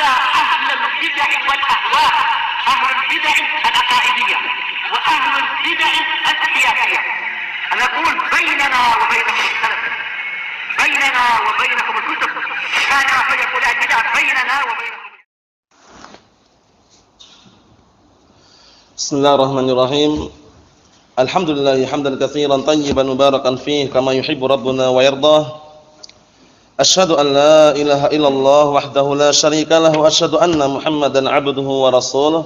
على أهل البدع والأهواء، أهل البدع العقائدية وأهل البدع السياسية. أنا أقول بيننا وبينكم السلف، بيننا وبينكم الكتب، كان فيقول البدع بيننا وبينكم. بسم الله الرحمن الرحيم. الحمد لله حمدا كثيرا طيبا مباركا فيه كما يحب ربنا ويرضاه. أشهد أن لا إله إلا الله وحده لا شريك له وأشهد أن محمدا عبده ورسوله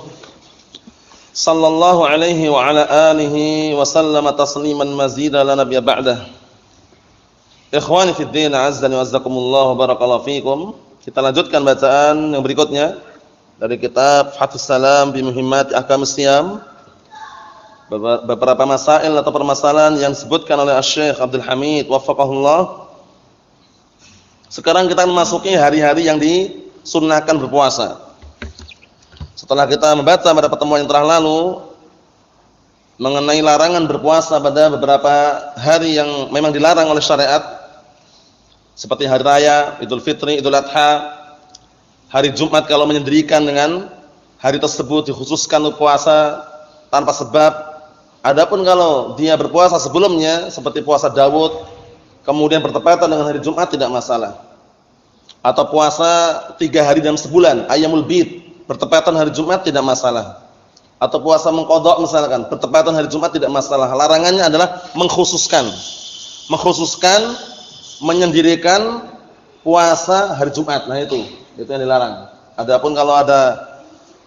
صلى الله عليه وعلى آله وسلم تسليما مزيدا لا نبي بعده. Ikhwani fid din, azzani wa azzakumullah, barakallahu fikum. Kita lanjutkan bacaan yang berikutnya dari kitab Fathus Salam bi Muhimmat Ahkamus Shiyam. Beberapa masail atau permasalahan yang disebutkan oleh Syekh Abdul Hamid waffaqahullah. Sekarang kita memasuki hari-hari yang disunnahkan berpuasa. Setelah kita membaca pada pertemuan yang telah lalu mengenai larangan berpuasa pada beberapa hari yang memang dilarang oleh syariat, seperti hari raya, Idul Fitri, Idul Adha, hari Jumat kalau menyendirikan dengan hari tersebut dikhususkan untuk puasa tanpa sebab. Adapun kalau dia berpuasa sebelumnya seperti puasa Daud, kemudian bertepatan dengan hari Jumat tidak masalah. Atau puasa 3 hari dalam sebulan, Ayyamul Bid, bertepatan hari Jumat tidak masalah. Atau puasa mengqadha misalkan, bertepatan hari Jumat tidak masalah. Larangannya adalah mengkhususkan menyendirikan puasa hari Jumat. Nah itu yang dilarang. Adapun kalau ada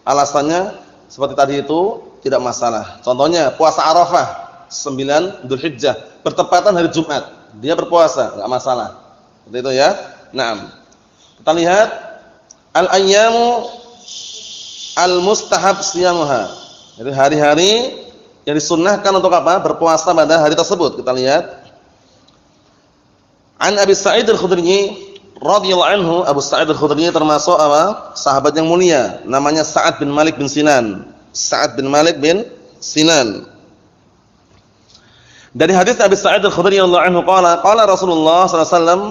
alasannya seperti tadi itu tidak masalah. Contohnya puasa Arafah 9 Dzulhijjah bertepatan hari Jumat, dia berpuasa, enggak masalah. Seperti itu ya. Naam. Kita lihat al-ayyamu al-mustahab siyamuha. Jadi hari-hari yang disunnahkan untuk apa? Berpuasa pada hari tersebut. Kita lihat. An Abi Sa'id Al-Khudri radhiyallahu anhu, Abu Sa'id Al-Khudri termasuk apa? Sahabat yang mulia, namanya Sa'ad bin Malik bin Sinan. Sa'ad bin Malik bin Sinan. Dari hadis Abi Sa'id Al-Khudri radhiyallahu anhu qala Rasulullah sallallahu alaihi wasallam,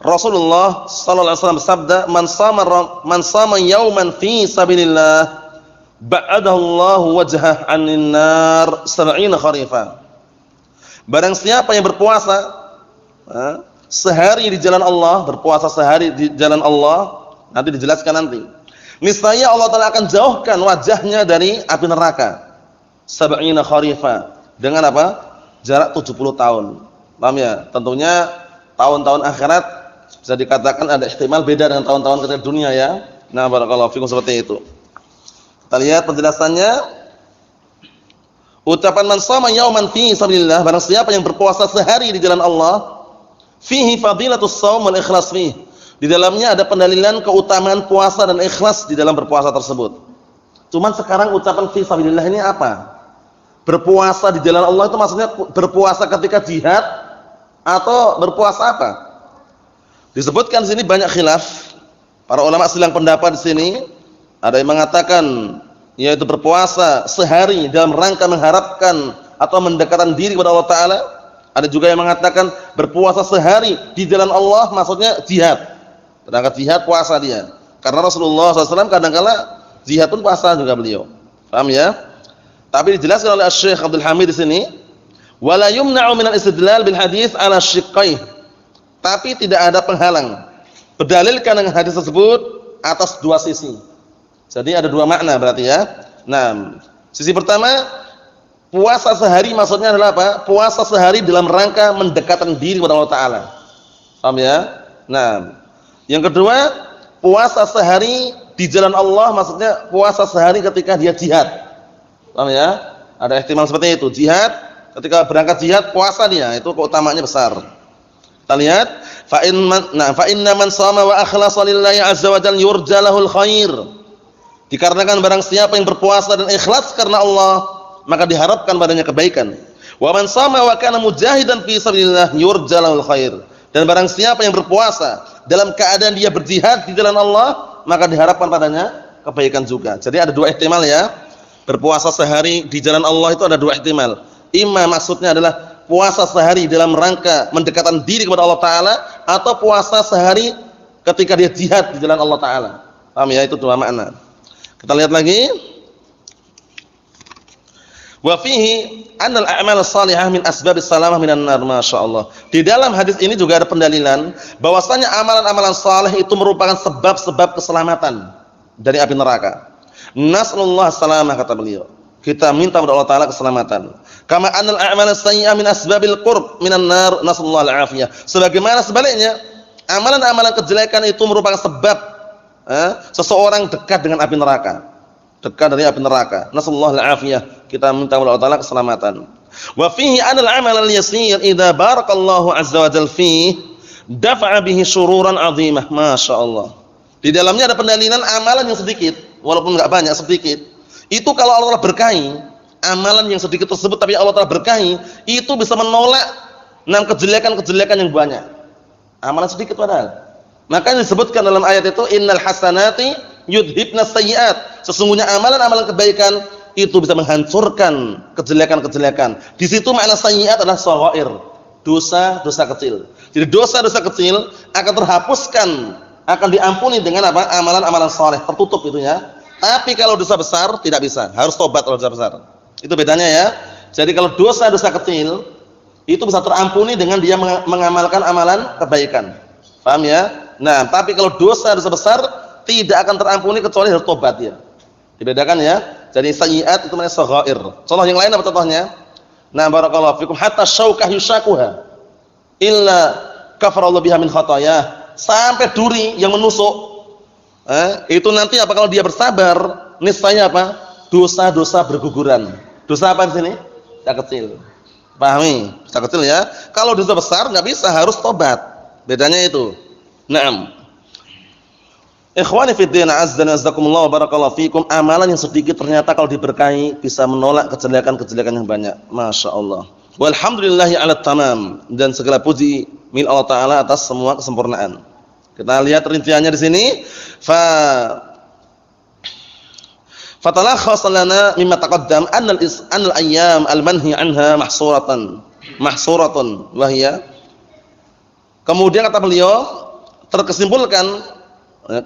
Rasulullah sallallahu alaihi wasallam bersabda, man sama yauman fi sabilillah ba'adahu Allahu wajhah 'anil nar 70 kharifa. Barang siapa yang berpuasa sehari di jalan Allah, berpuasa sehari di jalan Allah, nanti dijelaskan nanti. Niscaya Allah Ta'ala akan jauhkan wajahnya dari api neraka 70 kharifa. Dengan apa? Jarak 70 tahun. Paham ya? Tentunya tahun-tahun akhirat bisa dikatakan ada ihtimal beda dengan tahun-tahun ketika dunia ya. Nah, barakallahu fikum, seperti itu. Kita lihat penjelasannya. Ucapan man shama yauman fi sabilillah, barang siapa yang berpuasa sehari di jalan Allah, fihi fadilatus shaum wal ikhlas fihi. Di dalamnya ada pendalilan keutamaan puasa dan ikhlas di dalam berpuasa tersebut. Cuman sekarang ucapan fi sabilillah ini apa? Berpuasa di jalan Allah itu maksudnya berpuasa ketika jihad atau berpuasa apa? Disebutkan di sini banyak khilaf. Para ulama silang pendapat di sini. Ada yang mengatakan yaitu berpuasa sehari dalam rangka mengharapkan atau mendekatkan diri kepada Allah Ta'ala. Ada juga yang mengatakan berpuasa sehari di jalan Allah maksudnya jihad. Berangkat jihad puasa dia. Karena Rasulullah SAW kadang-kala jihad pun puasa juga beliau. Paham ya? Tapi dijelaskan oleh Syekh Abdul Hamid di sini, wala yumna'u minal istidlal bil hadits ala syiqqaih. Tapi tidak ada penghalang berdalilkan dengan hadis tersebut atas dua sisi. Jadi ada dua makna berarti ya. Nah, sisi pertama, puasa sehari maksudnya adalah apa? Puasa sehari dalam rangka mendekatkan diri kepada Allah Ta'ala. Paham ya? Nah, yang kedua, puasa sehari di jalan Allah maksudnya puasa sehari ketika dia jihad. Paham ya? Ada ihtimal seperti itu. Jihad, ketika berangkat jihad puasa dia, itu keutamaannya besar. Kita lihat, fa inna man shama wa akhlasa lillahi azza wa jalla yurja lahul khair. Dikarenakan barang siapa yang berpuasa dan ikhlas karena Allah, maka diharapkan padanya kebaikan. Wa man shama wa kana mujahidan fi sabilillah yurja lahul khair. Dan barang siapa yang berpuasa dalam keadaan dia berjihad di jalan Allah, maka diharapkan padanya kebaikan juga. Jadi ada dua ihtimal ya. Berpuasa sehari di jalan Allah itu ada dua ihtimal. Imma maksudnya adalah puasa sehari dalam rangka mendekatkan diri kepada Allah Ta'ala, atau puasa sehari ketika dia jihad di jalan Allah Ta'ala. Paham ya? Itu dua makna. Kita lihat lagi. Wa fihi anna al-a'mal as-salihah min asbabis salamah minan nar. Masyaallah. Di dalam hadis ini juga ada pendalilan bahwasanya amalan-amalan saleh itu merupakan sebab-sebab keselamatan dari api neraka. Nasallallahu salamah, kata beliau. Kita minta kepada Allah Taala keselamatan. Kama annal a'mal as-sayyi'ah min asbabil qurb minan nar. Nasallallahu al-afiyah. Sebagaimana sebaliknya, amalan-amalan kejelekan itu merupakan sebab seseorang dekat dengan api neraka. Dekat dari api neraka. Nasallahu al-afiyah. Kita minta kepada Allah Taala keselamatan. Wa fihi anal amal al-yasir idza barakallahu azza wa jalla fihi dafa'a bihi syururan 'azimah. Masyaallah. Di dalamnya ada pendalilan amalan yang sedikit, walaupun enggak banyak, sedikit. Itu kalau Allah Taala berkahi, amalan yang sedikit tersebut tapi Allah Taala berkahi, itu bisa menolak kejelekan-kejelekan yang banyak. Amalan sedikit padahal. Makanya disebutkan dalam ayat itu innal hasanati yudhibnas sayyi'at. Sesungguhnya amalan-amalan kebaikan itu bisa menghancurkan kejelekan-kejelekan. Di situ makna sayyi'at adalah shaghair, dosa-dosa kecil. Jadi dosa-dosa kecil akan terhapuskan, akan diampuni dengan apa? Amalan-amalan saleh, tertutup itunya. Tapi kalau dosa besar tidak bisa, harus tobat kalau dosa besar. Itu bedanya ya. Jadi kalau dosa-dosa kecil itu bisa terampuni dengan dia mengamalkan amalan kebaikan. Paham ya? Nah, tapi kalau dosa-dosa besar tidak akan terampuni kecuali harus tobat dia. Dibedakan ya. Jadi sayyi'at itu namanya shaghair. Contoh yang lain apa contohnya? Nah, barakallahu fikum, hatta syaukah yushakuha illa kafarallahu biha min khatayah. Sampai duri yang menusuk itu nanti apa kalau dia bersabar, niscaya apa? Dosa-dosa berguguran. Dosa apa di sini? Dosa kecil. Pahami? Dosa kecil ya. Kalau dosa besar enggak bisa, harus tobat. Bedanya itu. Naam. Ikhwani fi din, azza wa jazakumullah wa barakallahu fikum. Amalan yang sedikit ternyata kalau diberkahi bisa menolak kejelekan-kejelekan yang banyak. Masya Allah. Walhamdulillahi ala tamam. Dan segala puji milik Allah Taala atas semua kesempurnaan. Kita lihat rinciannya di sini. Fatalakhas lana mimma taqaddam annal ayyam al-manhi anha mahsuratun wa hiya. Kemudian kata beliau,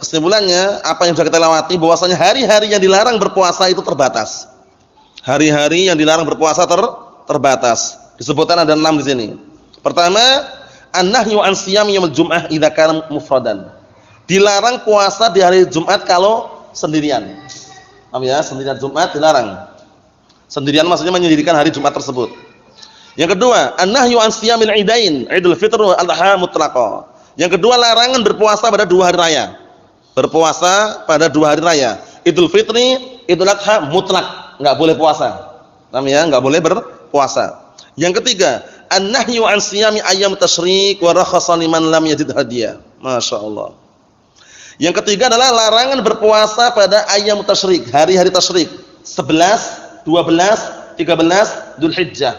kesimpulannya apa yang sudah kita lewati bahwasanya hari-hari yang dilarang berpuasa itu terbatas. Hari-hari yang dilarang berpuasa terbatas. Disebutkan ada 6 di sini. Pertama, an-nahyu an siyam yaumil jum'ah idza kana mufradan. Dilarang puasa di hari Jumat kalau sendirian. Paham ya? Sendirian Jumat dilarang. Sendirian maksudnya menyendirikan hari Jumat tersebut. Yang kedua, an-nahyu an siyamil idain, Idul Fitr wal Adha mutlaqah. Yang kedua, larangan berpuasa pada 2 hari raya. Berpuasa pada 2 hari raya. Idul Fitri, Idul Adha mutlak, enggak boleh puasa. Paham ya? Enggak boleh berpuasa. Yang ketiga, an-nahyu an siyami ayyam tasyrik wa rakhasa liman lam yajid hadiah. Masyaallah. Yang ketiga adalah larangan berpuasa pada ayyam tasyrik, hari-hari tasyrik. 11, 12, 13 Dzulhijjah.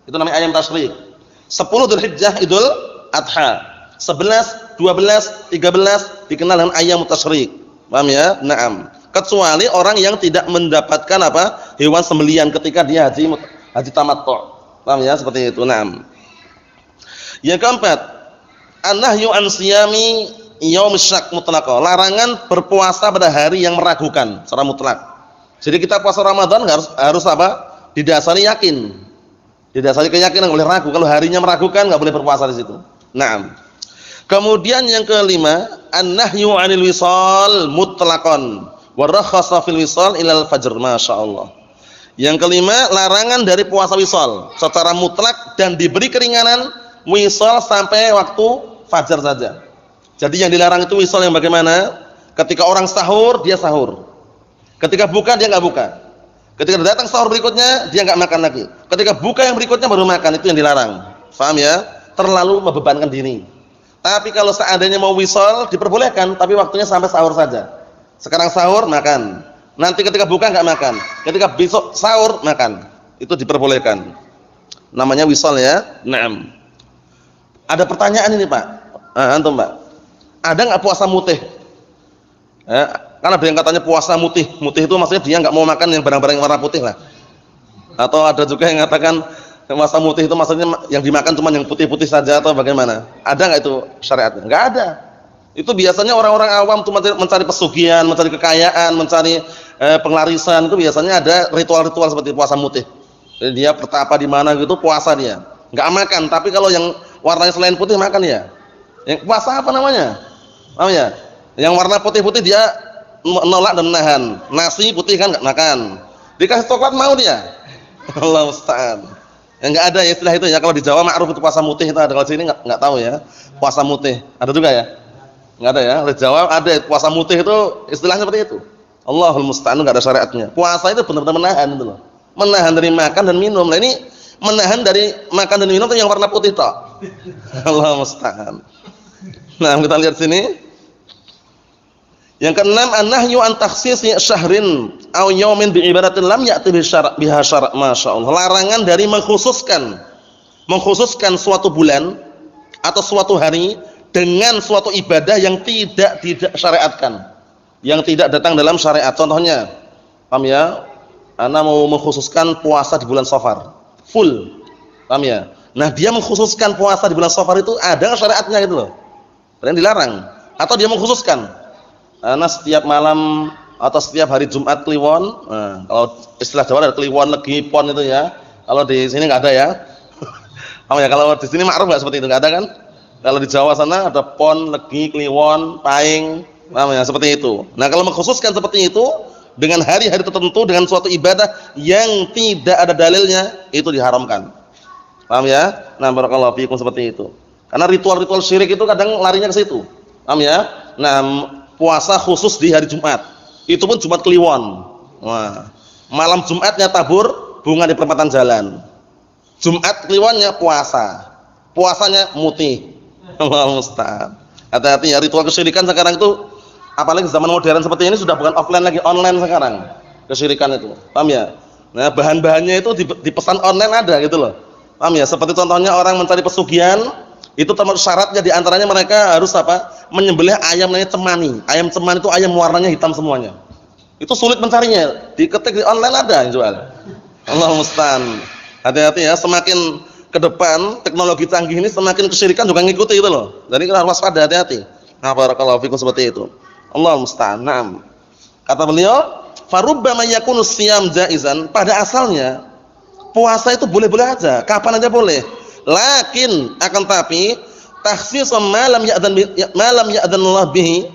Itu namanya ayyam tasyrik. 10 Dzulhijjah Idul Adha. 11, 12, 13 dikenal dengan ayyam tasyrik. Paham ya? Naam. Kecuali orang yang tidak mendapatkan apa? Hewan sembelihan ketika dia haji tamattu'. Paham ya? Seperti itu. Naam. Yang keempat, an-nahyu an siyami yaumil syak mutlaqah. Larangan berpuasa pada hari yang meragukan secara mutlak. Jadi kita puasa Ramadan harus apa? Didasari yakin. Didasari keyakinan, enggak boleh ragu. Kalau harinya meragukan enggak boleh berpuasa di situ. Naam. Kemudian yang kelima, an-nahyu 'anil wisal mutlaqan wa rakhasa fil wisal ilal fajr. Masyaallah. Yang kelima, larangan dari puasa wisal secara mutlak dan diberi keringanan wisal sampai waktu fajar saja. Jadi yang dilarang itu wisal yang bagaimana? Ketika orang sahur, dia sahur. Ketika buka, dia enggak buka. Ketika datang sahur berikutnya, dia enggak makan lagi. Ketika buka yang berikutnya baru makan, itu yang dilarang. Paham ya? Terlalu membebankan diri. Tapi kalau seandainya mau wisal diperbolehkan, tapi waktunya sampai sahur saja. Sekarang sahur makan, nanti ketika buka enggak makan, ketika besok sahur makan. Itu diperbolehkan. Namanya wisal ya. Naam. Ada pertanyaan ini, Pak. Antum, Pak. Ada enggak puasa mutih? Kan ada yang katanya puasa mutih. Mutih itu maksudnya dia enggak mau makan yang barang-barang yang warna putih lah. Atau ada juga yang mengatakan puasa mutih itu maksudnya yang dimakan cuma yang putih-putih saja atau bagaimana? Ada enggak itu syariatnya? Enggak ada. Itu biasanya orang-orang awam tuh mencari pesugihan, mencari kekayaan, mencari penglarisan, itu biasanya ada ritual-ritual seperti puasa mutih. Jadi dia bertapa di mana gitu, puasa dia. Enggak makan, tapi kalau yang warnanya selain putih makan ya. Yang puasa apa namanya? Paham ya? Yang warna putih-putih dia menolak dan menahan. Nasi putih kan enggak makan. Dikasih coklat mau dia. Allah musta'an. Ya enggak ada ya istilah itu ya. Kalau di Jawa ma'ruf itu puasa mutih itu ada, kalau sini enggak tahu ya. Puasa mutih. Ada juga ya? Enggak ada ya. Di Jawa ada puasa mutih itu istilahnya seperti itu. Allahul musta'an, enggak ada syariatnya. Puasa itu benar-benar menahan itu loh. Menahan dari makan dan minum. Nah ini menahan dari makan dan minum itu yang warna putih tok. Allah musta'an. Nah, kita lihat sini. Yang keenam, an-nahyu an takhsisi syahrin aw yaumin bi ibadatin lam ya'ti biha syara'. Masyaallah. Larangan dari mengkhususkan suatu bulan atau suatu hari dengan suatu ibadah yang tidak syariatkan. Yang tidak datang dalam syariat. Contohnya, paham ya? Ana mau mengkhususkan puasa di bulan Safar. Full. Paham ya? Nah, dia mengkhususkan puasa di bulan Safar itu ada syariatnya gitu loh. Dan dilarang. Atau dia mengkhususkan karena setiap malam atau setiap hari Jumat Kliwon. Nah, kalau istilah Jawa ada Kliwon, Legi, Pon itu ya. Kalau di sini enggak ada ya. Oh ya, kalau di sini ma'ruf enggak seperti itu, enggak ada kan? Kalau di Jawa sana ada Pon, Legi, Kliwon, Paing, namanya seperti itu. Nah, kalau mengkhususkan seperti itu dengan hari-hari tertentu dengan suatu ibadah yang tidak ada dalilnya, itu diharamkan. Paham ya? Nah, barakallahu fiikum seperti itu. Karena ritual-ritual syirik itu kadang larinya ke situ. Paham ya? Nah, puasa khusus di hari Jumat. Itu pun Jumat Kliwon. Wah, malam Jumatnya tabur bunga di perempatan jalan. Jumat Kliwonnya puasa. Puasanya mutih. Allah musta'an. Hati-hati ya, ritual kesyirikan sekarang itu apalagi zaman modern seperti ini sudah bukan offline lagi, online sekarang. Kesyirikan itu. Paham ya? Nah, bahan-bahannya itu dipesan online ada gitu loh. Paham ya? Seperti contohnya orang mencari pesugihan, itu termasuk syaratnya di antaranya mereka harus apa? Menyembelih ayam namanya cemani. Ayam cemani itu ayam warnanya hitam semuanya. Itu sulit mencarinya. Diketik di online ada yang jual. Allah musta'an. Hati-hati ya, semakin ke depan teknologi canggih ini semakin kesyirikan juga ngikuti itu loh. Jadi kita harus waspada, hati-hati. Nah, barakallahu fikum seperti itu. Allah musta'an. Naam. Kata beliau, farubbama yakunu siyam jaizan, pada asalnya puasa itu boleh-boleh aja, kapan aja boleh. Lakin akan tapi takhsis ma lam ya'dan Allah bihi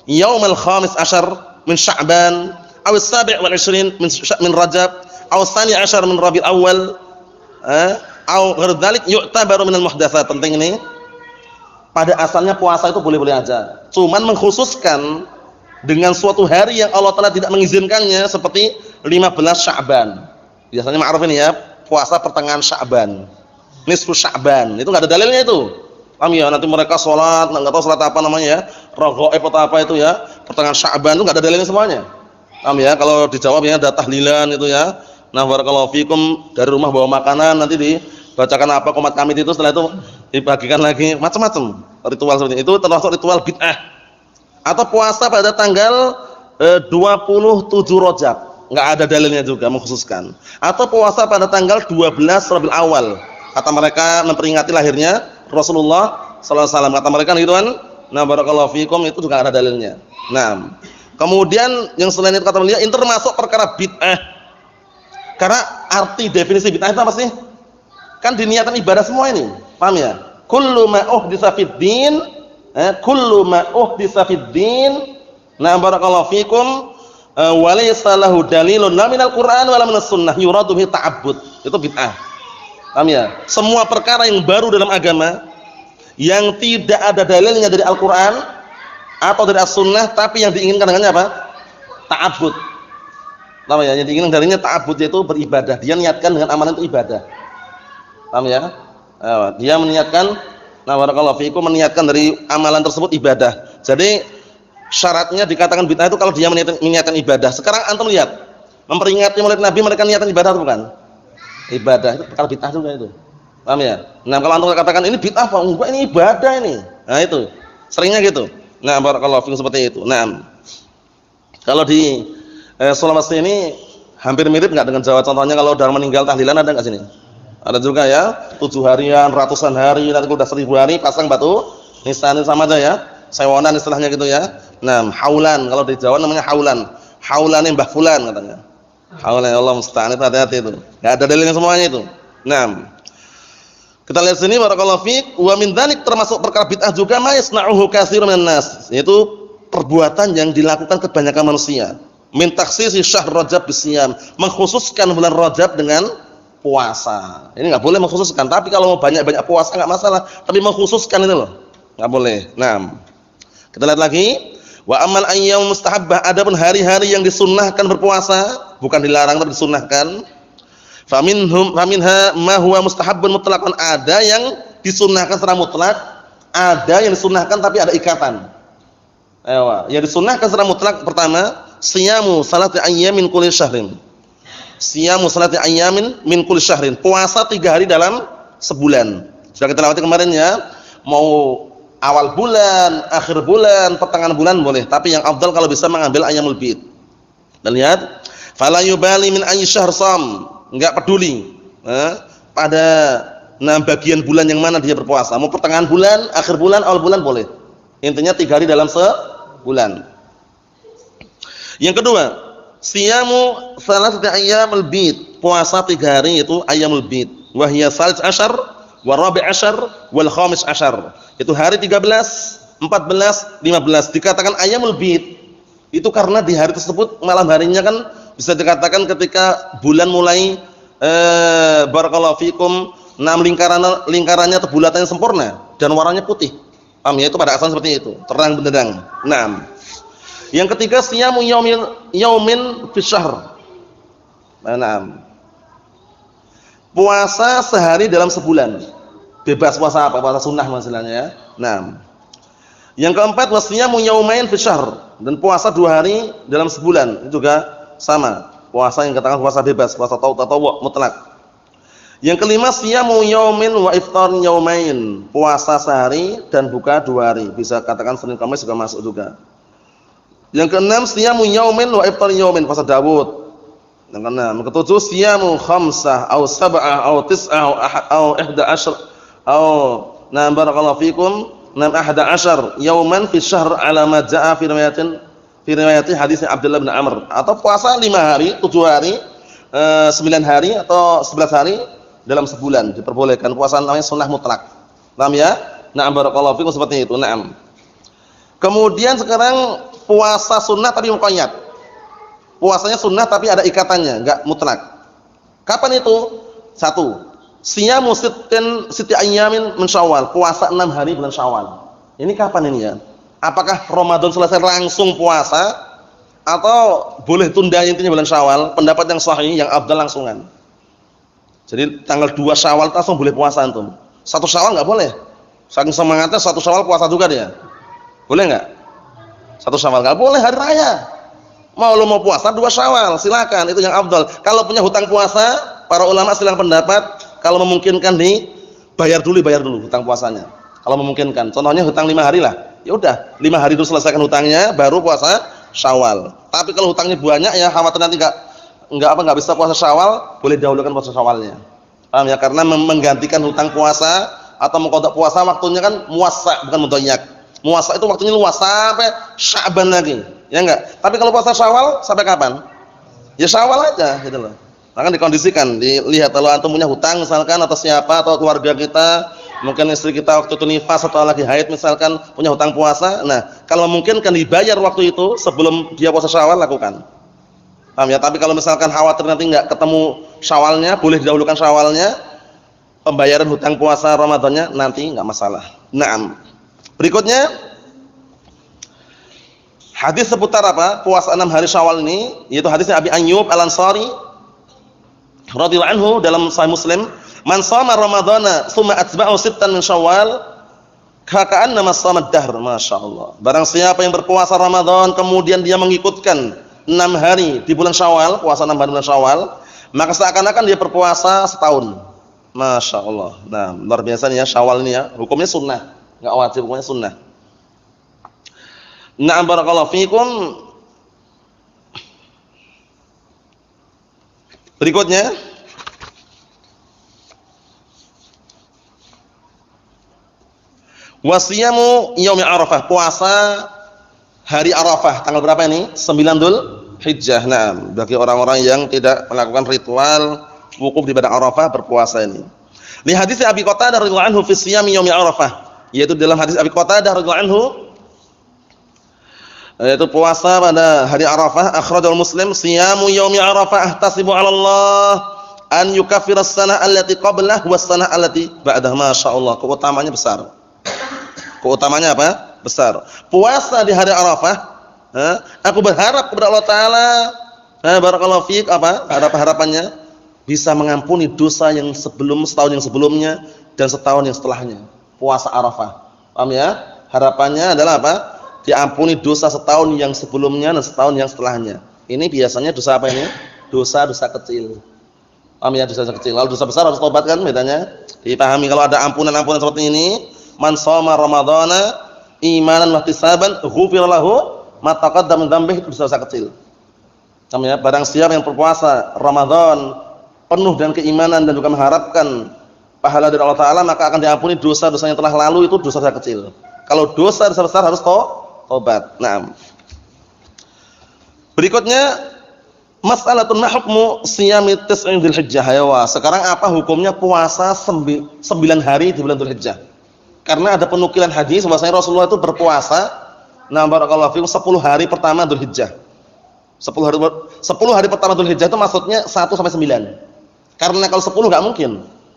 yaumul khamis asyar min Sya'ban aw as-sabi' wal 20 min Rajab aw tsani asyar min Rabiul Awal aw ghair dzalik yu'tabaru min al-muhdatsat. Penting ini. Pada asalnya puasa itu boleh-boleh aja. Cuman mengkhususkan dengan suatu hari yang Allah Taala tidak mengizinkannya seperti 15 Sya'ban. Biasanya ma'ruf ini ya, puasa pertengahan Sya'ban. Nisfu Sya'ban, itu enggak ada dalilnya itu. Paham ya? Nanti mereka salat, enggak tahu salat apa namanya ya, raghaib atau apa itu ya, pertengahan Sya'ban itu enggak ada dalilnya semuanya. Paham ya? Kalau di Jawa biasanya ada tahlilan itu ya. Nah, barakallahu fikum, dari rumah bawa makanan nanti dibacakan apa qomat kamit itu, setelah itu dibagikan lagi, macam-macam ritual seperti itu termasuk ritual bid'ah. Atau puasa pada tanggal 27 Rajab, enggak ada dalilnya juga mengkhususkan. Atau puasa pada tanggal 12 Rabiul Awal. Kata mereka memperingati lahirnya Rasulullah sallallahu alaihi wasallam. Kata mereka gitu kan. Nah, barakallahu fikum, itu juga ada dalilnya. Nah, kemudian yang selain itu kata beliau, ini termasuk perkara bid'ah. Karena arti definisi bid'ah itu apa sih? Kan diniatkan ibadah semua ini. Paham ya? Kullu ma uhditsa fid din, kullu ma uhditsa fid din. Nah, barakallahu fikum, wa laysa lahu dalilun la minal Qur'an wala minas sunnah yuradu bihi ta'abbud. Itu bid'ah. Paham ya? Semua perkara yang baru dalam agama yang tidak ada dalilnya dari Al-Qur'an atau dari As-Sunnah, tapi yang diinginkan dengannya apa? Ta'abbud. Paham ya? Yang diinginkan darinya ta'abbud, yaitu beribadah. Dia niatkan dengan amalan itu ibadah. Paham ya? Dia meniatkan, nah barakallahu fiikum, meniatkan dari amalan tersebut ibadah. Jadi syaratnya dikatakan bid'ah itu kalau dia meniatkan ibadah. Sekarang antum lihat, memperingati Maulid Nabi mereka niatkan ibadah atau bukan? Ibadah itu perkara bid'ah juga itu. Paham ya? Nah, kalau antum katakan ini bid'ah apa? Enggak, ini ibadah ini. Nah, itu. Seringnya gitu. Nah, barakallahu fiikum seperti itu. Nah, kalau di Sulawesi ini hampir mirip enggak dengan Jawa? Contohnya kalau udah meninggal tahlilan ada enggak sini? Ada juga ya. 7 harian, ratusan hari, nanti udah 1000 hari pasang batu nisan, sama aja ya. sewonan istilahnya gitu ya. Nah, haulan kalau di Jawa namanya haulan. Haulane Mbah Fulan katanya. Haulan Allah musta'an, hati-hati itu. Enggak ada dalilnya semuanya itu. Nah, kita lihat sini barakallahu fiik, wa min dzalik termasuk perkara bid'ah juga ma yasna'uhu katsirun minan nas, yaitu perbuatan yang dilakukan kebanyakan manusia. Min takhsisi syahr Rajab bisyam, mengkhususkan bulan Rajab dengan puasa. Ini enggak boleh mengkhususkan, tapi kalau mau banyak-banyak puasa enggak masalah, tapi mengkhususkan itu loh. Enggak boleh. Nah, kita lihat lagi, wa amal ayyam mustahabbah, adapun hari-hari yang disunnahkan berpuasa, bukan dilarang tapi disunnahkan. Faminha ma huwa mustahabbun mutlaqan, ada yang disunnahkan secara mutlak, ada yang disunnahkan tapi ada ikatan. Ayo, yang disunnahkan secara mutlak pertama, siyamu salati ayyamin kulli syahrin. Siyamu salati ayyamin min kulli syahrin, puasa 3 hari dalam sebulan. Sudah kita lewati kemarin ya. Mau awal bulan, akhir bulan, pertengahan bulan boleh, tapi yang afdal kalau bisa mengambil ayyamul bid. Dan lihat, fala yubali min ayyi syahr sham, enggak peduli pada bagian bulan yang mana dia berpuasa, mau pertengahan bulan, akhir bulan, awal bulan boleh, intinya 3 hari dalam sebulan. Yang kedua, siyamu salasati ayyamul bid, puasa 3 hari itu ayyamul bid, wa hiya salis asyar wa rabi' asyar wal khamis asyar, itu hari 13, 14, 15 dikatakan ayyamul bid. Itu karena di hari tersebut malam harinya kan bisa dikatakan ketika bulan mulai barakallahu fikum, lingkarannya atau bulatannya sempurna dan warnanya putih. Paham ya, itu pada asalnya seperti itu, terang benderang. Naam. Yang ketiga, siyamu yaumin fi syahr. Naam. Puasa sehari dalam sebulan. Bebas puasa apa? Puasa sunnah masalahnya ya. Naam. Yang keempat, wasiyamu yaumain fi syahr, dan puasa 2 hari dalam sebulan. Itu juga sama. Puasa yang katakan puasa bebas, puasa tatawwu mutlak. Yang kelima, siyamu yaumin wa iftar yaumain, puasa sehari dan buka 2 hari. Bisa katakan Senin Kamis juga masuk juga. Yang keenam, siyamu yaumin wa iftar yaumin, puasa Daud. Yang keenam, yang ketujuh, siyamu khamsah aw sab'ah aw tis'ah aw 11 aw na barakallahu fikum 11 yauman fi syahr ala ma jaa fi riwayati hadis Abdullah bin Amr, atau puasa 5 hari, 7 hari, 9 hari atau 11 hari dalam sebulan diperbolehkan. Puasa namanya sunnah mutlak. Paham ya? Na'am barakallahu fikum, seperti itu. Na'am. Kemudian sekarang puasa sunnah tapi muqayyad. Puasanya sunnah tapi ada ikatannya, enggak mutlak. Kapan itu? 1. Siyamu siti ayyamin min Syawal, puasa 6 hari bulan Syawal. Ini kapan ini ya? Apakah Ramadan selesai langsung puasa atau boleh tunda intinya bulan Syawal? Pendapat yang sahih, yang afdal langsungan. Jadi tanggal 2 Syawal langsung boleh puasa antum. 1 Syawal enggak boleh. Saking semangatnya 1 Syawal puasa juga dia. Boleh enggak? 1 Syawal enggak boleh, hari raya. Mau puasa 2 Syawal, silakan, itu yang afdal. Kalau punya hutang puasa, para ulama silakan pendapat, kalau memungkinkan bayar dulu hutang puasanya. Kalau memungkinkan. Contohnya hutang 5 hari lah. Ya udah, 5 hari itu selesaikan hutangnya baru puasa Syawal. Tapi kalau hutangnya banyak ya khawatir nanti enggak bisa puasa Syawal, boleh dahulukan puasa Syawalnya. Paham ya? Karena menggantikan hutang puasa atau mengqadha puasa waktunya kan muwassa, bukan mudayyak. Muwassa itu waktunya luas sampai Sya'ban lagi. Ya enggak? Tapi kalau puasa Syawal sampai kapan? Ya Syawal aja gitu loh. Maka dikondisikan, dilihat kalau antum punya hutang misalkan atas siapa atau keluarga kita, mungkin istri kita waktu itu nifas atau lagi haid misalkan punya hutang puasa. Nah, kalau memungkinkan dibayar waktu itu sebelum dia puasa Syawal, lakukan. Paham ya? Tapi kalau misalkan khawatir nanti enggak ketemu Syawalnya, boleh didahulukan Syawalnya. Pembayaran hutang puasa Ramadannya nanti enggak masalah. Naam. Berikutnya hadis seputar apa? Puasa 6 hari Syawal ini, yaitu hadisnya Abi Ayyub Al-Ansari radhiyallahu anhu dalam Sahih Muslim, "Man shoma Ramadhana tsumma atba'ahu sittan min Syawal, ka'annama shoma ad-dahr." Masyaallah. Barang siapa yang berpuasa Ramadan kemudian dia mengikutkan 6 hari di bulan Syawal, puasa 6 hari bulan Syawal, maka seakan-akan dia berpuasa setahun. Masyaallah. Nah, luar biasa ya Syawal ini ya. Hukumnya sunnah, enggak wajib, hukumnya sunnah. Na'am barakallahu fikum. Berikutnya Wa siyamu yaumi Arafah, puasa hari Arafah. Tanggal berapa ini? 9 Dzulhijjah. Nah, bagi orang-orang yang tidak melakukan ritual wukuf di padang Arafah berpuasa ini. Li hadis Abi Qatadah radhiyallahu anhu fi siyami yaumi Arafah, yaitu dalam hadis Abi Qatadah radhiyallahu anhu yaitu puasa pada hari Arafah. Akhrajal Muslim, siyamu yaumi Arafah ahtasibu 'ala Allah an yukaffira as-sanah allati qablah was sanah allati ba'dah. Masyaallah, keutamanya besar. Keutamanya apa? Besar. Puasa di hari Arafah, aku berharap kepada Allah Taala, barakallahu fiik, apa? Harapannya bisa mengampuni dosa yang setahun yang sebelumnya dan setahun yang setelahnya. Puasa Arafah. Paham ya? Harapannya adalah apa? Diampuni dosa setahun yang sebelumnya dan setahun yang setelahnya. Ini biasanya dosa apa ini? Dosa-dosa kecil. Paham ya? Dosa kecil. Kalau dosa besar harus tobat kan bedanya? Dipahami. Kalau ada ampunan-ampunan seperti ini, man shoma ramadhana imanan wa ihtisaban ghufira lahu ma taqaddama min dzambihi, itu dosa kecil. Paham ya? Barang siapa yang berpuasa Ramadan penuh dengan keimanan dan juga mengharapkan pahala dari Allah Taala, maka akan diampuni dosa-dosa yang telah lalu, itu dosa kecil. Kalau dosa besar harus tobat. Nah, berikutnya mas'alatun ma hukmu siyami tis'in Dzulhijjah. Sekarang apa hukumnya puasa 9 hari di bulan Dzulhijjah? Karena ada penukilan hadis bahwasanya Rasulullah itu berpuasa, nah barakallahu fikum, 10 hari pertama Dzulhijjah. 10 hari pertama Dzulhijjah itu maksudnya 1 sampai 9. Karena kalau 10 enggak mungkin.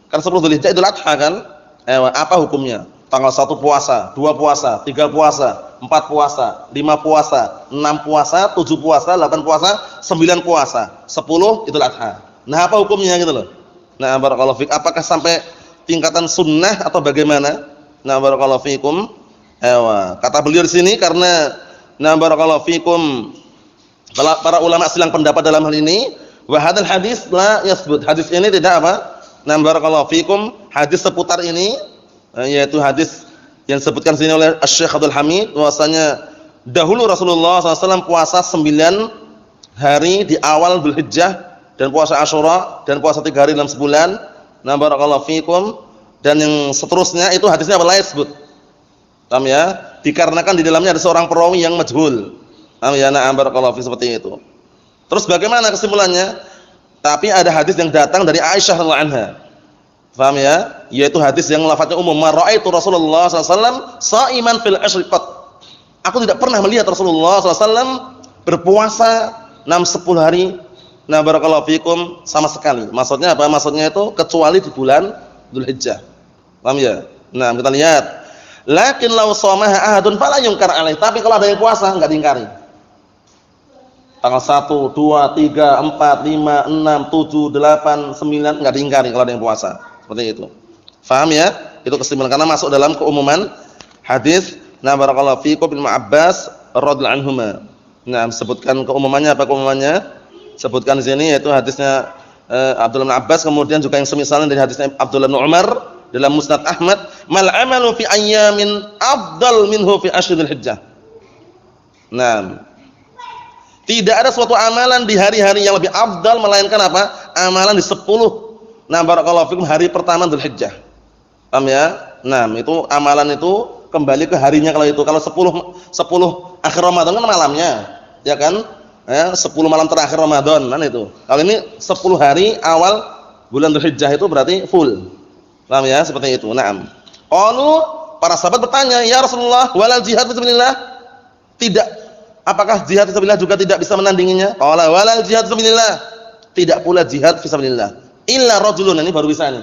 Karena 10 Dzulhijjah Idul Adha kan? Apa hukumnya? Tanggal 1 puasa, 2 puasa, 3 puasa, 4 puasa, 5 puasa, 6 puasa, 7 puasa, 8 puasa, 9 puasa, 10 Idul Adha. Nah, apa hukumnya gitu loh? Nah, barakallahu fiik, apakah sampai tingkatan sunnah atau bagaimana? Nah, barakallahu fikum. Kata beliau di sini karena nah barakallahu fikum, para ulama silang pendapat dalam hal ini. Wa hadzal hadis la yasbut. Hadis ini tidak apa? Nah, barakallahu fikum, hadis seputar ini yaitu hadis yang disebutkan sini oleh Asy-Syaikh Abdul Hamid, bahwasanya dahulu Rasulullah SAW puasa 9 hari di awal Dzulhijjah dan puasa Asyura dan puasa 3 hari dalam sebulan. Nah, barakallahu fikum. Dan yang seterusnya itu hadisnya apa? La yasbut. Paham ya? Dikarenakan di dalamnya ada seorang perawi yang majhul. Paham ya? Na'am, barakallahu fi, seperti itu. Terus bagaimana kesimpulannya? Tapi ada hadis yang datang dari Aisyah radhiyallahu anha. Paham ya? Yaitu hadis yang lafadznya umum. Ma ra'aitu Rasulullah sallallahu alaihi wasallam sha'iman fil ashri qat. Aku tidak pernah melihat Rasulullah sallallahu alaihi wasallam berpuasa 10 hari. Nah, barakallahu fikum, sama sekali. Maksudnya apa? Maksudnya itu kecuali di bulan Dzulhijjah. Paham ya? Nah, kita lihat. Lakin law shamaha ahadun fala yunkar alaih. Tapi kalau ada yang puasa enggak diingkari. Tanggal 1, 2, 3, 4, 5, 6, 7, 8, 9 enggak diingkari kalau ada yang puasa. Seperti itu. Paham ya? Itu kesimpulan karena masuk dalam keumuman hadis. Nah, barakallahu fiikum Ibnu Abbas radhiyallahu anhuma. Nah, sebutkan keumumannya, apa keumumannya? Sebutkan di sini yaitu hadisnya Abdullah bin Abbas, kemudian juga yang semisalnya dari hadisnya Abdullah bin Umar dalam Musnad Ahmad, mal amalu fi ayyamin afdal minhu fi ashril hijjah. Nah, tidak ada suatu amalan di hari-hari yang lebih afdal melainkan apa? Amalan di 10. Nah, barakallahu fikum, hari pertama Dzulhijjah. Paham ya? Nah, itu amalan itu kembali ke harinya kalau itu. Kalau 10 akhir Ramadan kan malamnya, ya kan? 10 malam terakhir Ramadan kan itu. Kalau ini 10 hari awal bulan Dzulhijjah itu berarti full. Paham ya? Seperti itu. Naam. Qalu, para sahabat bertanya, "Ya Rasulullah, walal jihad fisabilillah?" Tidak. Apakah jihad fisabilillah juga tidak bisa menandinginya? Qala walal jihad fisabilillah. Tidak pula jihad fisabilillah. Illa rajulun, ini baru bisa nih.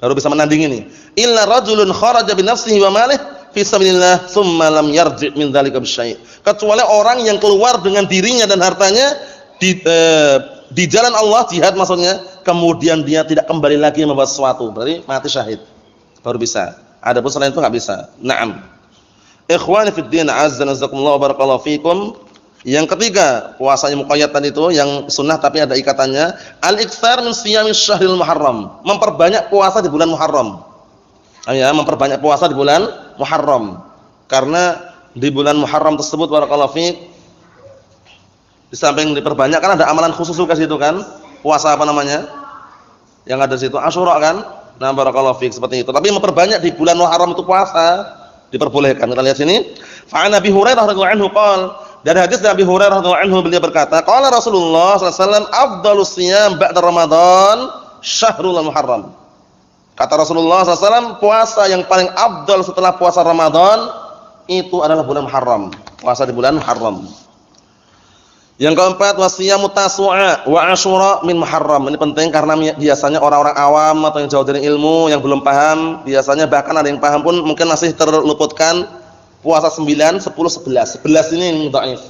Baru bisa menandingi ini. Illa rajulun kharaja bi nafsihi wa malihi fisabilillah tsumma lam yarji' min dzalika bisyai'. Kecuali orang yang keluar dengan dirinya dan hartanya di jalan Allah, jihad maksudnya, kemudian dia tidak kembali lagi membawa sesuatu, berarti mati syahid. Baru bisa. Adapun selain itu enggak bisa. Naam. Ikhwani fid din, azza wa jazakumullah wa barakallahu fikum. Yang ketiga, puasanya muqayyad tadi itu yang sunnah tapi ada ikatannya, al-iktsar min siyami syahril muharram. Memperbanyak puasa di bulan Muharram. Ya, memperbanyak puasa di bulan Muharram. Karena di bulan Muharram tersebut barakallahu fiik, di samping diperbanyak kan ada amalan khusus juga situ kan? Puasa apa namanya? Yang ada di situ Asyura kan? Nah, barakallahu fiik, seperti itu. Tapi memperbanyak di bulan Muharram itu puasa. diperbolehkan. Kita lihat sini. Fa an Abi Hurairah radhiyallahu anhu qala, dari hadis Abi Hurairah radhiyallahu anhu beliau berkata, qala Rasulullah sallallahu alaihi wasallam afdhalus shiyam ba'da Ramadan syahrul Muharram. Kata Rasulullah SAW, puasa yang paling afdal setelah puasa Ramadan itu adalah bulan Muharram. Puasa di bulan Muharram. Yang keempat, wasiyamu tasu'a wa asyura min Muharram. Ini penting karena biasanya orang-orang awam atau yang jauh dari ilmu, yang belum paham, biasanya bahkan ada yang paham pun mungkin masih terluputkan puasa 9, 10, 11. 11 ini yang dhaif.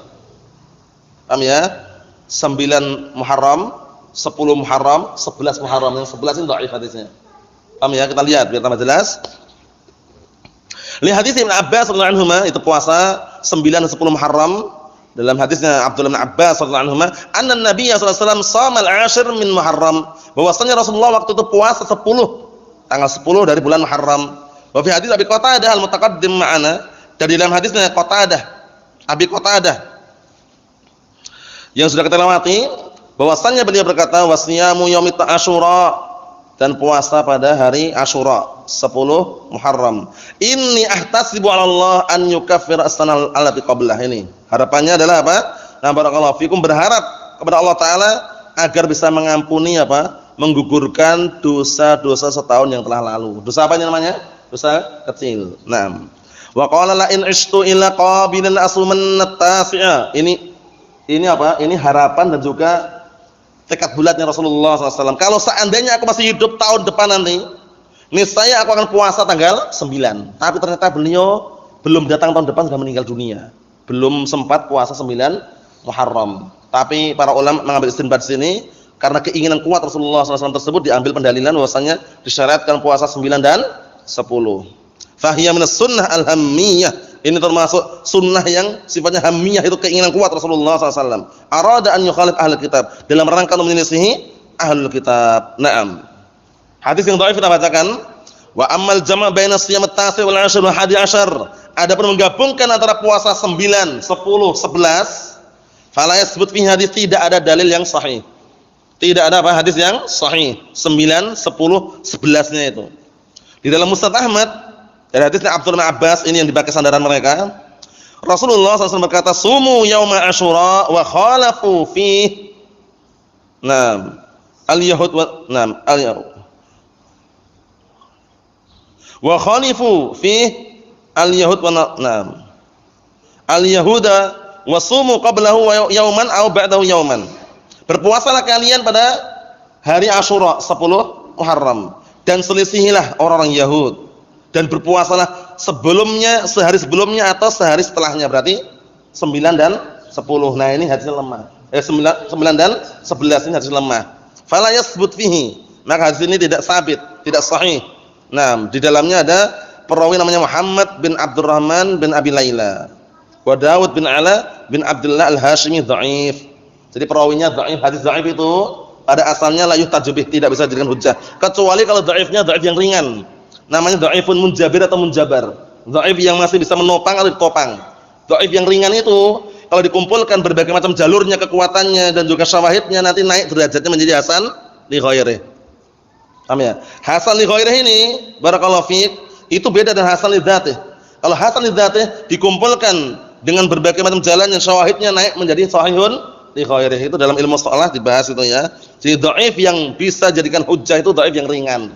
Paham ya? 9 Muharram, 10 Muharram, 11 Muharram. Yang 11 ini dhaif hadisnya. Paham ya? Kita lihat biar tambah jelas. Li hadis Ibnu Abbas radhiyallahu anhuma, itu puasa 9 dan 10 Muharram. Dalam hadisnya Abdullah bin Abbas radhiyallahu anhuma, anna Nabi sallallahu alaihi wasallam shama al-ashir min Muharram. Bahwasanya Rasulullah waktu itu puasa 10, tanggal 10 dari bulan Muharram. Wa fi hadis Abi Qatadah al-mutaqaddim ma'ana, dari dalam hadisnya Qatadah, Abi Qatadah yang sudah kita lewati, bahwasanya beliau berkata, wasiyamu yaumit asyura, dan puasa pada hari Asyura 10 Muharram. Inni ahtasibu 'ala Allah an yukaffir as-sanal allati qablah. Ini harapannya adalah apa? Nah, barakallahu fikum, berharap kepada Allah taala agar bisa mengampuni apa? Menggugurkan dosa-dosa setahun yang telah lalu. Dosa apa namanya? Dosa kecil. Naam. Wa qala la in ishtu ila qabilan asuman tasi'a. Ini apa? Ini harapan dan juga tekad bulatnya Rasulullah SAW. Kalau seandainya aku masih hidup tahun depan nanti, niscaya aku akan puasa tanggal 9. Tapi ternyata beliau belum datang tahun depan, sudah meninggal dunia. Belum sempat puasa 9 Muharram. Tapi para ulama mengambil istinbat sini, karena keinginan kuat Rasulullah SAW tersebut, diambil pendalilan bahwasanya disyariatkan puasa 9 dan 10. Fahiyya minas sunnah al-hammiyah. Ini termasuk sunnah yang sifatnya hamiyah, itu keinginan kuat Rasulullah SAW. Arada an yukhalif ahlul kitab, dalam rangka untuk menyelisihi ahlul kitab. Naam. Hadis yang dhaif kita bacakan. Wa ammal jama' baina siyam at-tasi' wal 'ashir wal 11. Adapun menggabungkan antara puasa 9, 10, 11, fala yasbut fi hadis, tidak ada dalil yang sahih. Tidak ada apa hadis yang sahih. 9, 10, 11-nya itu. Di dalam Musnad Ahmad dari hadisnya Abdullah bin Abbas, ini yang dipakai sandaran mereka. Rasulullah SAW berkata, sumu yauma asyura wa khalafu fih. Naam. Al-yahud wa naam, al-yahud. Wa khalifu fih al-yahud wa naam. Al-yahuda wa sumu qablahu yauman aw ba'dahu yauman. Berpuasalah kalian pada hari Asyura 10 Muharram dan selisihilah orang-orang Yahud. Dan berpuasalah sebelumnya, sehari sebelumnya atau sehari setelahnya, berarti 9 dan 10. Nah, ini hadisnya lemah. 9 dan 11 ini hadis lemah. Fala yasbut fihi, maka hadis ini tidak sabit, tidak sahih. Nah, di dalamnya ada perawi namanya Muhammad bin Abdurrahman bin Abi Laila. Wa Daud bin Ala bin Abdullah al-Hashimi dhaif. Jadi perawinya dhaif, hadis dhaif itu pada asalnya la yuhtaju bih, tidak bisa dijadikan hujjah. Kecuali kalau dhaifnya dhaif yang ringan. Namanya dhaifun munjabir atau munjabar. Dhaif yang masih bisa menopang atau ditopang. Dhaif yang ringan itu kalau dikumpulkan berbagai macam jalurnya, kekuatannya dan juga syawahidnya, nanti naik derajatnya menjadi hasan li ghairihi. Paham ya? Hasan li ghairihi ini barakallahu fiik, itu beda dengan hasan li dzatih. Kalau hasan li dzatih dikumpulkan dengan berbagai macam jalan yang syawahidnya naik menjadi sahihun li ghairihi. Itu dalam ilmu shalah dibahas itu ya. Jadi dhaif yang bisa jadikan hujjah itu dhaif yang ringan.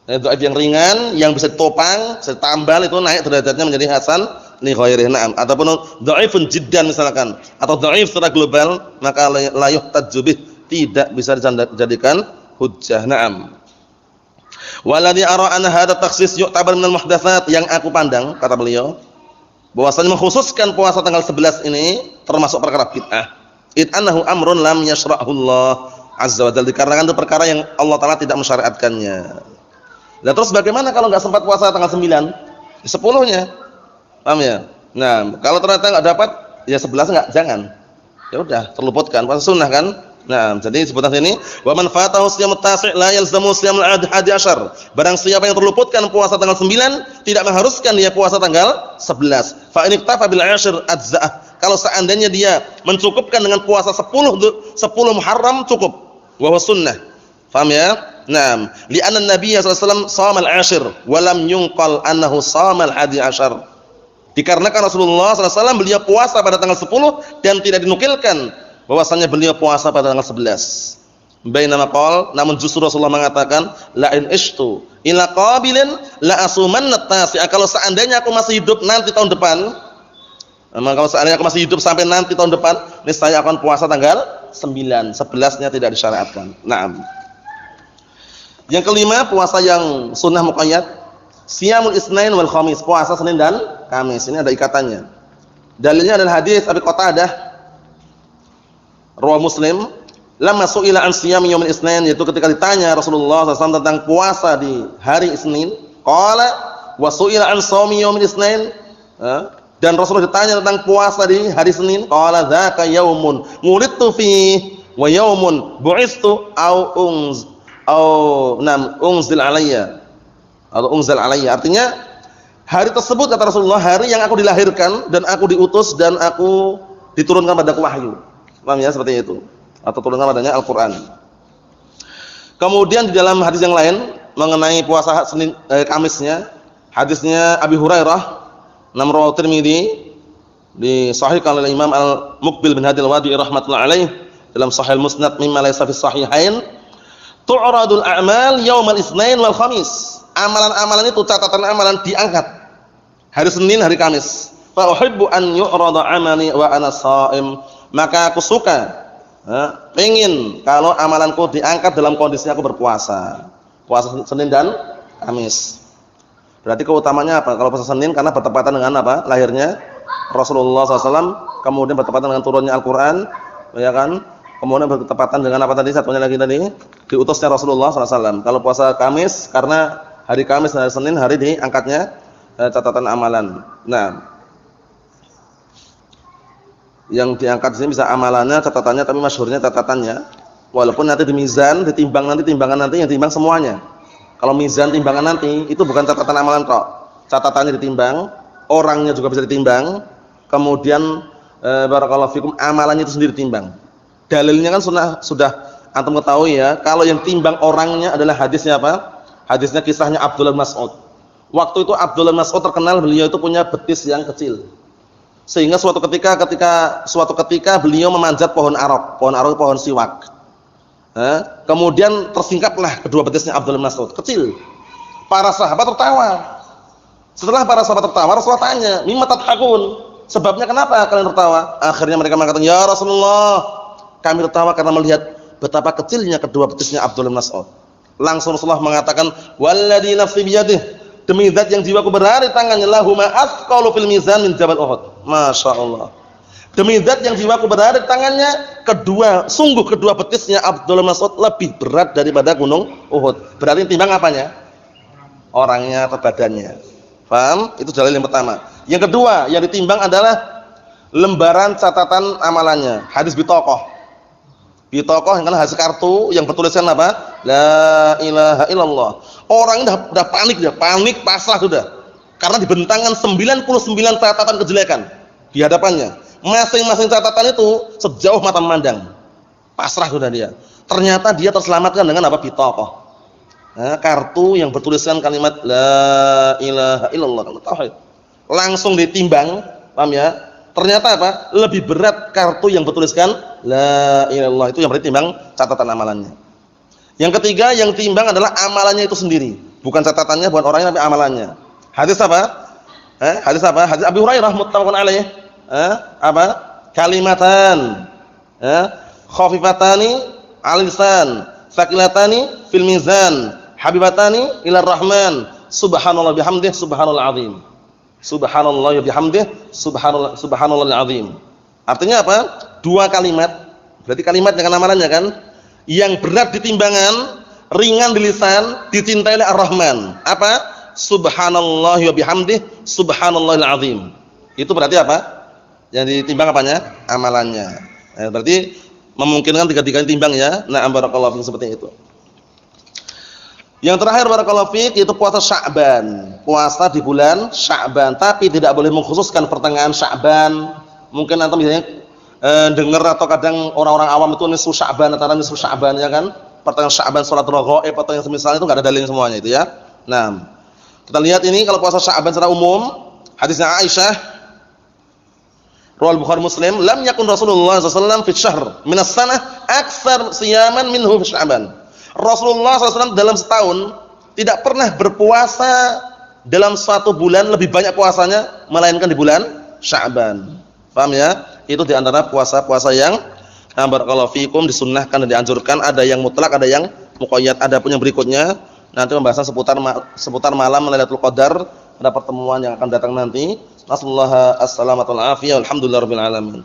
Dhaif yang ringan yang bisa ditopang, bisa ditambal, itu naik derajatnya menjadi hasan li ghairihi. Naam. Ataupun dhaifun jiddan misalkan, atau dhaif secara global, maka la yuhtaju bih, tidak bisa dijadikan hujjah. Naam. Waladhi ara anna hadha takhsis yu'tabar minal muhdatsat, yang aku pandang kata beliau bahwasanya mengkhususkan puasa tanggal 11 ini termasuk perkara bid'ah. Annahu amrun lam yashra'hu Allah azza wa jalla, dikarenakan itu perkara yang Allah taala tidak mensyariatkannya. Nah, terus bagaimana kalau enggak sempat puasa tanggal 9? 10-nya. Paham ya? Nah, kalau ternyata enggak dapat, ya 11 enggak, jangan. Ya udah, terluputkan, puasa sunnah kan? Nah, jadi sebutan ini, wa man fatahu siyamut tasi' la yalzamu siyamul 11. Barang siapa yang terluputkan puasa tanggal 9, tidak mengharuskan dia puasa tanggal 11. Fa in iktafa bil 'ashir adza'ah. Kalau seandainya dia mencukupkan dengan puasa 10 Muharram cukup. Wa huwa sunnah. Paham ya? Naam, li'anna an-nabiy sallallahu alaihi wasallam shama al-ashir wa lam yunqal annahu shama al-hadi ashar. Dikarenakan Rasulullah sallallahu alaihi wasallam beliau puasa pada tanggal 10 dan tidak dinukilkan bahwasanya beliau puasa pada tanggal 11. Bainama qol, namun justru Rasulullah mengatakan la in ishtu ila qabilin la asumanna tasi'a. Kalau seandainya aku masih hidup nanti tahun depan, kalau seandainya aku masih hidup sampai nanti tahun depan, niscaya akan puasa tanggal 9. 11-nya tidak disyariatkan. Naam. Yang kelima, puasa yang sunnah muqayyad, siyamul isnain wal khamis, puasa Senin dan Kamis. Ini ada ikatannya. Dalilnya adalah hadis Abi Qatadah riwayat Muslim, lamma su'ila an siyam yaumil isnain, yaitu ketika ditanya Rasulullah SAW tentang puasa di hari Isnin, qala wa su'ila an shaumi yaumil isnain, dan Rasulullah ditanya tentang puasa di hari Senin, qala dzaka yaumun wulidtu fihi wa yaumun bu'istu unzil alayya atau unzil alayya. Artinya hari tersebut kata Rasulullah hari yang aku dilahirkan dan aku diutus dan aku diturunkan padaku wahyu. Paham ya, seperti itu. Atau turunkan padanya Al-Qur'an. Kemudian di dalam hadis yang lain mengenai puasa Senin Kamisnya, hadisnya Abi Hurairah Namrawi Tirmidzi disahihkan oleh Imam Al-Muqbil bin Hadi Al-Wadi'i rahimatullah alaih dalam Sahih Musnad mimma laysa fi sahihain, tu'radul a'mal yaumal isnain wal khamis. Amalan-amalan itu, catatan amalan diangkat hari Senin, hari Kamis. Fa uhibbu an yu'rada 'amali wa ana sha'im. Maka aku suka, pengen kalau amalanku diangkat dalam kondisi aku berpuasa. Puasa Senin dan Kamis. Berarti keutamanya apa? Kalau puasa Senin karena bertepatan dengan apa? Lahirnya Rasulullah SAW, kemudian bertepatan dengan turunnya Al-Quran, ya kan? Kemudian bertepatan dengan apa tadi? Satunya lagi tadi, diutusnya Rasulullah SAW. Kalau puasa Kamis karena hari Kamis dan hari Senin hari diangkatnya catatan amalan. Nah, yang diangkat di sini bisa amalannya, catatannya, tapi masyhurnya catatannya. Walaupun nanti di mizan, ditimbang nanti, timbangan nanti yang timbang semuanya. Kalau mizan timbangan nanti itu bukan catatan amalan tok. Catatannya ditimbang, orangnya juga bisa ditimbang. Kemudian barakallahu fikum amalannya itu sendiri ditimbang. Dalilnya kan sudah antum ketahui ya. Kalau yang timbang orangnya adalah hadisnya apa? Hadisnya kisahnya Abdullah bin Mas'ud. Waktu itu Abdullah bin Mas'ud terkenal beliau itu punya betis yang kecil. Sehingga suatu ketika beliau memanjat pohon arok. Pohon arok itu pohon siwak. Kemudian tersingkaplah kedua betisnya Abdullah bin Mas'ud, kecil. Para sahabat tertawa. Setelah para sahabat tertawa, Rasulullah tanya, "Mimma tadhakun?" Sebabnya kenapa kalian tertawa? Akhirnya mereka mengatakan, "Ya Rasulullah, kami tertawa karena melihat betapa kecilnya kedua betisnya Abdullah bin Mas'ud." Langsung Rasulullah mengatakan, "Walladzi nafsi biyadihi, demi zat yang jiwaku berada di tangannya, lahuma athqalu fil mizan min jabal Uhud." Masya Allah. Demi zat yang jiwaku berada di tangannya, sungguh kedua betisnya Abdullah bin Mas'ud lebih berat daripada gunung Uhud. Berarti timbang apanya? Orangnya atau badannya. Paham? Itu dalil yang pertama. Yang kedua, yang ditimbang adalah lembaran catatan amalannya. Hadis bitaqah. Bitaqah yang kan hadis kartu yang bertuliskan apa? La ilaha illallah. Orang ini udah panik pasrah sudah. Karena dibentangkan 99 catatan kejelekan di hadapannya. Masing-masing catatan itu sejauh mata memandang. Pasrah sudah dia. Ternyata dia terselamatkan dengan apa? Bitaqah. Kartu yang bertuliskan kalimat la ilaha illallah, kalimat tauhid. Langsung ditimbang, paham ya? Ternyata apa? Lebih berat kartu yang bertuliskan la ilaha illallah, itu yang berarti timbang catatan amalannya. Yang ketiga yang timbang adalah amalannya itu sendiri, bukan catatannya, bukan orangnya tapi amalannya. Hadis apa? Hadis apa? Hadis Abi Hurairah muttafaqun alaih. Apa? Kalimatan khafifatani 'alal lisan, tsaqilatani fil mizan, habibatani ilar rahman, subhanallah bihamdihi subhanallah azim. Subhanallah bihamdihi subhanallah azim. Artinya apa? Dua kalimat. Berarti kalimat dengan amalannya kan? Yang berat di timbangan, ringan di lisan, dicintai oleh Ar-Rahman. Apa? Subhanallah bihamdihi subhanallahil azim. Itu berarti apa? Yang ditimbang apanya? Amalannya. Berarti memungkinkan tiga-tiganya timbang ya. Nah, barakallahu fiikum seperti itu. Yang terakhir barakallahu fiik yaitu puasa Sya'ban. Puasa di bulan Sya'ban, tapi tidak boleh mengkhususkan pertengahan Sya'ban. Mungkin antum misalnya dengar atau kadang orang-orang awam itu nisfu Sya'ban, antara nisfu Sya'ban ya kan? pertengahan Sya'ban salat raghaib atau yang semisal itu enggak ada dalil semuanya itu ya. Nah, kita lihat ini kalau puasa Sya'ban secara umum, hadisnya Aisyah riwayat Bukhari Muslim, lam yakun Rasulullah sallallahu alaihi wasallam fi syahr min as-sanah aktsar siyaman minhu fi Sya'ban. Rasulullah SAW dalam setahun tidak pernah berpuasa dalam suatu bulan lebih banyak puasanya melainkan di bulan Sya'ban. Paham ya? Itu di antara puasa-puasa yang barakallahu fikum disunnahkan dan dianjurkan, ada yang mutlak, ada yang muqayyad. Adapun yang berikutnya nanti pembahasan seputar malam Lailatul Qadar pada pertemuan yang akan datang nanti. Nasallahu as-salamata wal afiyah. Alhamdulillahirabbil alamin.